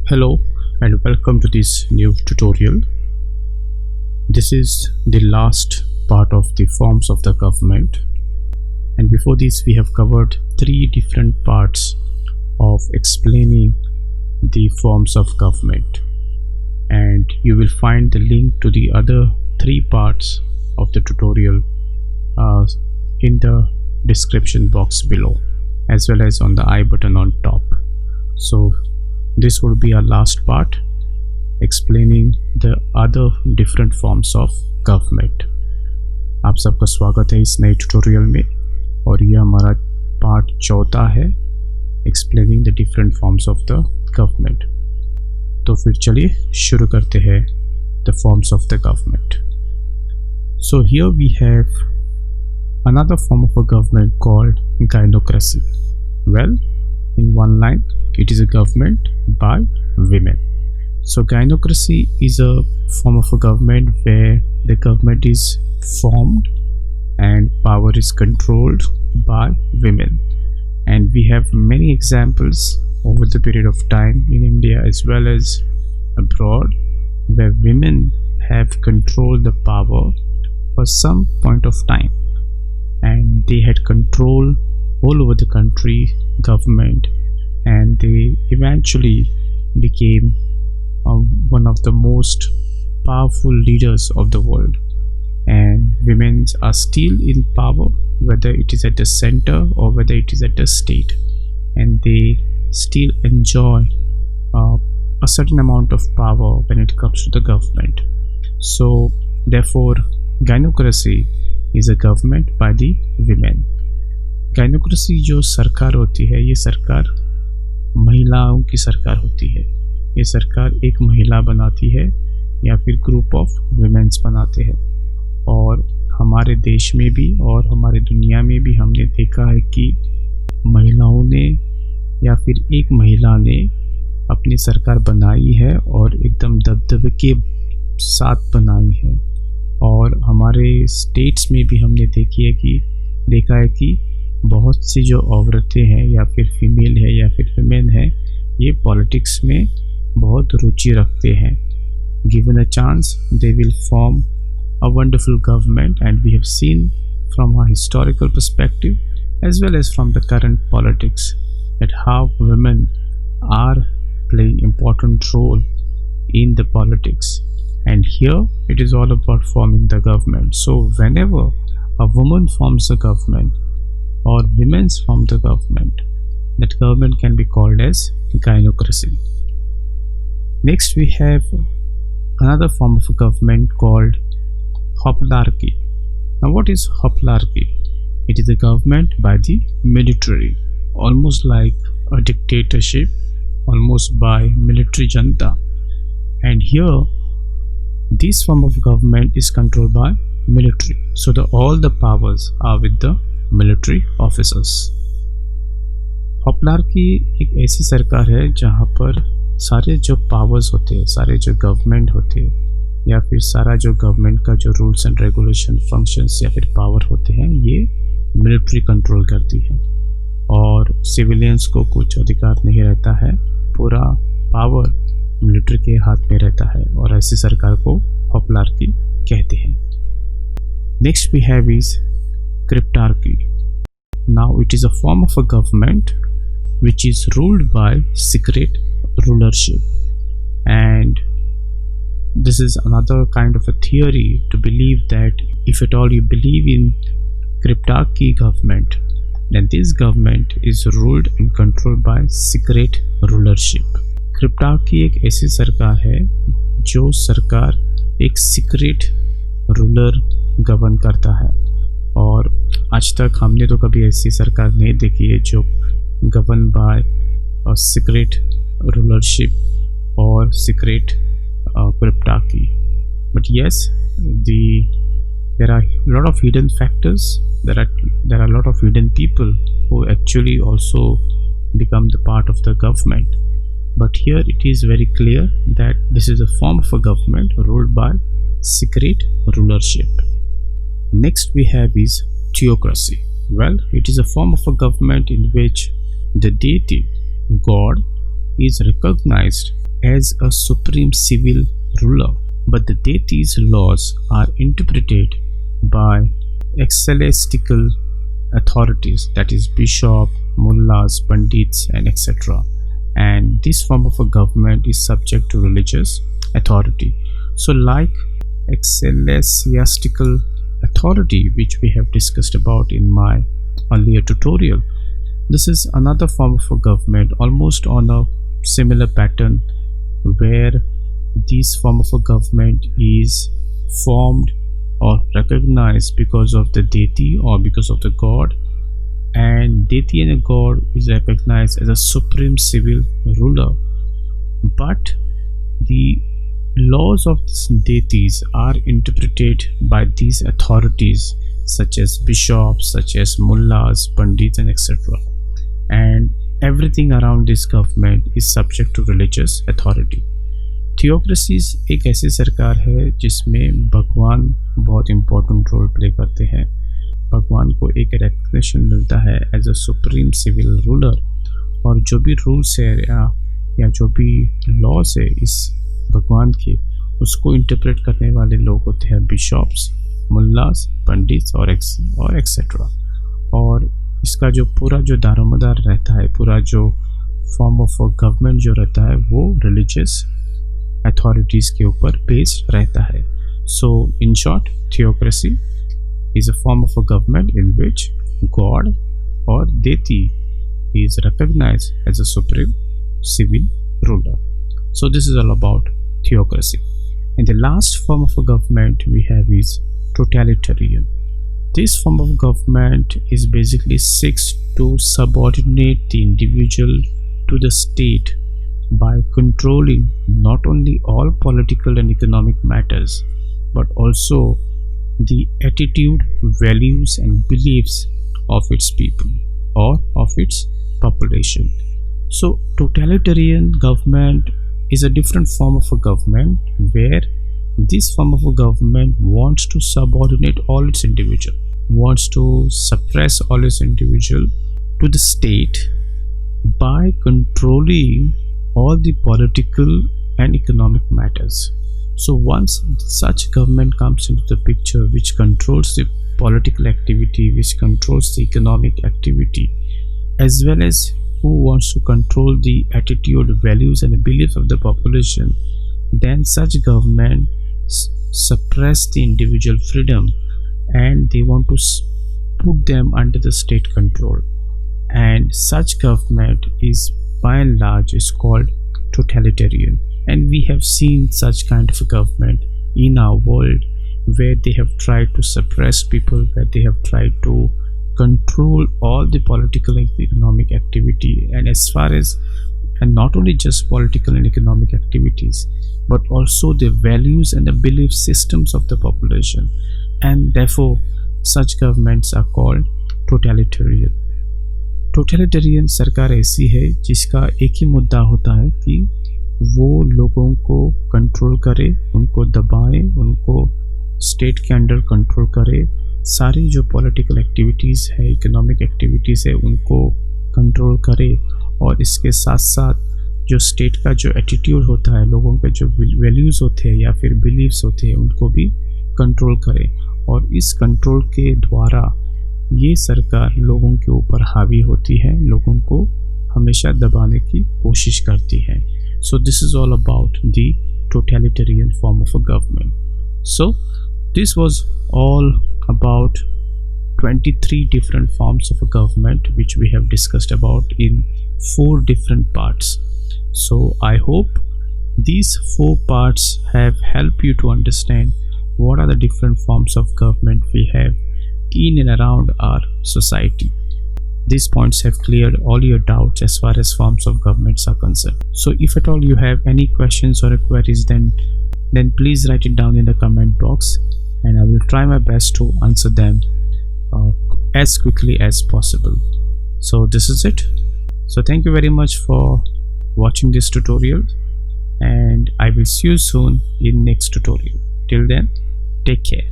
Hello and welcome to this new tutorial. This is the last part of the forms of the government, and before this we have covered three different parts of explaining the forms of government, and you will find the link to the other three parts of the tutorial in the description box below, as well as on the I button on top. So this would be our last part explaining the other different forms of government. आप सबका स्वागत है इस नए tutorial में, और यह हमारा पार्ट चौथा है explaining the different forms of the government. तो फिर चलिए शुरू करते हैं the forms of the government. So here we have another form of a government called gynocracy. Well, in one line, it is a government by women. So gynocracy is a form of a government where the government is formed and power is controlled by women, and we have many examples over the period of time in India as well as abroad where women have controlled the power for some point of time, and they had control all over the country government, and they eventually became one of the most powerful leaders of the world. And women are still in power, whether it is at the center or whether it is at the state, and they still enjoy a certain amount of power when it comes to the government. So therefore gynocracy is a government by the women. गाइनोक्रेसी जो सरकार होती है, ये सरकार महिलाओं की सरकार होती है। ये सरकार एक महिला बनाती है या फिर ग्रुप ऑफ वुमेन्स बनाते हैं। और हमारे देश में भी और हमारे दुनिया में भी हमने देखा है कि महिलाओं ने या फिर एक महिला ने अपनी सरकार बनाई है और एकदम दबदबे के साथ बनाई है। और हमारे स्टेट्स में भी हमने देखा है कि बहुत सी जो औरतें हैं या फिर फीमेल है या फिर वुमेन है, ये पॉलिटिक्स में बहुत रुचि रखते हैं। Given a chance they will form a wonderful government, and we have seen from a historical perspective as well as from the current politics that how women are playing important role in the politics. And here it is all about forming the government. So whenever a woman forms a government or women form the government, that government can be called as gynocracy. Next we have another form of a government called Hoplarchy. Now what is Hoplarchy? It is a government by the military, almost like a dictatorship, almost by military junta. And here this form of government is controlled by military, so all the powers are with the military officers. हॉपलार्की एक ऐसी सरकार है जहाँ पर सारे जो powers होते हैं, सारे जो गवर्नमेंट होते हैं या फिर सारा जो गवर्नमेंट का जो रूल्स एंड रेगुलेशन फंक्शंस या फिर पावर होते हैं, ये मिलिट्री कंट्रोल करती है और सिविलियंस को कुछ अधिकार नहीं रहता है। पूरा पावर मिलिट्री के हाथ में रहता है, और ऐसी सरकार को हॉपलार्की कहते हैं। Next we have is cryptarchy. Now it is a form of a government which is ruled by secret rulership, and this is another kind of a theory to believe that if at all you believe in cryptarchy government, then this government is ruled and controlled by secret rulership. क्रिप्टार्की एक ऐसी सरकार है जो सरकार एक secret ruler govern करता है, और आज तक हमने तो कभी ऐसी सरकार नहीं देखी है जो governed by a secret rulership or secret cryptarchy. But yes, there are a lot of hidden factors. There are a lot of hidden people who actually also become the part of the government. But here it is very clear that this is a form of a government ruled by secret rulership. Next we have is theocracy. Well, it is a form of a government in which the deity, God, is recognized as a supreme civil ruler, but the deity's laws are interpreted by ecclesiastical authorities, that is bishop, mullahs, pandits, and etc. And this form of a government is subject to religious authority. So like ecclesiastical authority, which we have discussed about in my earlier tutorial, this is another form of a government almost on a similar pattern, where this form of a government is formed or recognized because of the deity or because of the god, and deity and a god is recognized as a supreme civil ruler. But the laws of these deities are interpreted by these authorities such as bishops, such as mullahs, pandits, and etc. And everything around this government is subject to religious authority. Theocracy एक ऐसी सरकार है जिसमें भगवान बहुत important role play करते हैं। भगवान को एक रिकग्निशन मिलता है as a supreme civil ruler, और जो भी रूल्स है या जो भी लॉज है इस भगवान के, उसको इंटरप्रेट करने वाले लोग होते हैं बिशॉप्स, मुल्लास, पंडित्स और एक्सेट्रा। और इसका जो पूरा जो दारोमदार रहता है, पूरा जो फॉर्म ऑफ गवर्नमेंट जो रहता है, वो रिलीजियस अथॉरिटीज़ के ऊपर बेस्ड रहता है। So in short, theocracy is a form of a government in which God or deity is recognized as a supreme civil ruler. So this is all about theocracy. And the last form of a government we have is totalitarian. This form of government is basically seeks to subordinate the individual to the state by controlling not only all political and economic matters, but also the attitude, values, and beliefs of its people or of its population. So totalitarian government is a different form of a government where this form of a government wants to subordinate all its individual, wants to suppress all its individual to the state by controlling all the political and economic matters. So once such government comes into the picture, which controls the political activity, which controls the economic activity, as well as who wants to control the attitude, values, and beliefs of the population, then such government suppress the individual freedom and they want to put them under the state control. And such government is by and large is called totalitarian. And we have seen such kind of a government in our world, where they have tried to suppress people, where they have tried to control all the political and economic activity, and not only just political and economic activities, but also the values and the belief systems of the population. And therefore such governments are called totalitarian. Totalitarian सरकार ऐसी है जिसका एक ही मुद्दा होता है कि वो लोगों को कंट्रोल करे, उनको दबाए, उनको स्टेट के अंडर कंट्रोल करे, सारी जो पॉलिटिकल एक्टिविटीज़ है, इकोनॉमिक एक्टिविटीज़ है, उनको कंट्रोल करे, और इसके साथ साथ जो स्टेट का जो एटीट्यूड होता है, लोगों के जो वैल्यूज़ होते हैं या फिर बिलीव्स होते हैं, उनको भी कंट्रोल करे। और इस कंट्रोल के द्वारा ये सरकार लोगों के ऊपर हावी होती है, लोगों को हमेशा दबाने की कोशिश करती है। So this is all about the totalitarian form of a government. So this was all about 23 different forms of a government which we have discussed about in 4 different parts. So I hope these 4 parts have helped you to understand what are the different forms of government we have in and around our society. These points have cleared all your doubts as far as forms of governments are concerned. So if at all you have any questions or queries, then please write it down in the comment box, and I will try my best to answer them as quickly as possible. So this is it. So thank you very much for watching this tutorial, and I will see you soon in next tutorial. Till then, take care.